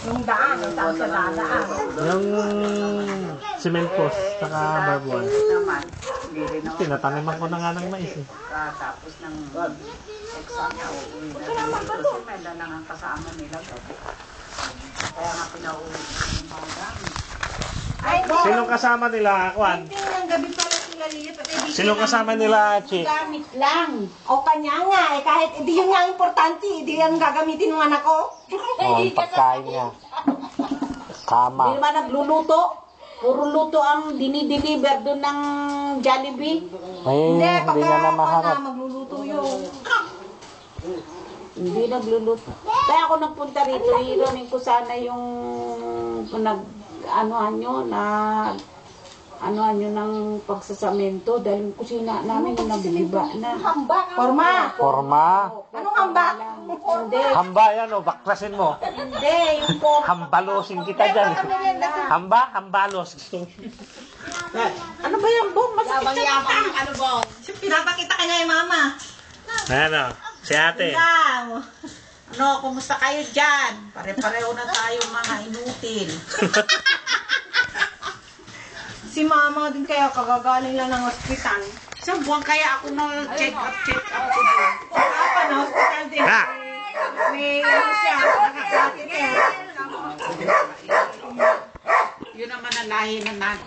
Yung daan, yung saan sa dadaan. Yung cement post, saka barbed naman. Tinataniman ko na nga ng mais eh. Tapos ng exam niya, uuwi na lang dito. Kasi may dalang ang kasama nila. Kaya nga pinauwi ng hanggang. Sinong kasama nila, Kwan? Hindi yung gabi pala sila lilit. Sinong kasama nila, Chi? Gamit lang. O kanya nga eh, kahit hindi yun nga importante, hindi yan gagamitin ng anak ko. Oh, ang pagkain niya. Tama. Hindi naman nagluluto. Puro luto ang dinideliver doon ng Jollibee. Ay, Hindi, hindi pagka niya na ako maharap. na magluluto yun. Hindi nagluluto. Kaya ako nagpunta rito, hiramin ko sana yung anuhan nyo ng pagsasamento dahil yung kusina namin yung nabibiba na. Forma. Forma. Anong hamba? Hindi. Hamba yan o, baklasin mo. Hindi, yung forma. Hambalosin kita dyan. Hamba? Hambalos. Ano ba yan, Bong? Yabang-yabang. Ano ba? Pinapakita ka niya yung mama. Ayan o, si ate. Ano, kumusta kayo dyan? Pare-pareho na tayo mga inutil. Si mama din kaya kagagaling lang ng ospital. Isang buwan kaya ako na check up ko doon. Apa na hospital din. Ha? May ano siya, nakakakit eh. Yun naman ang lahi na nata.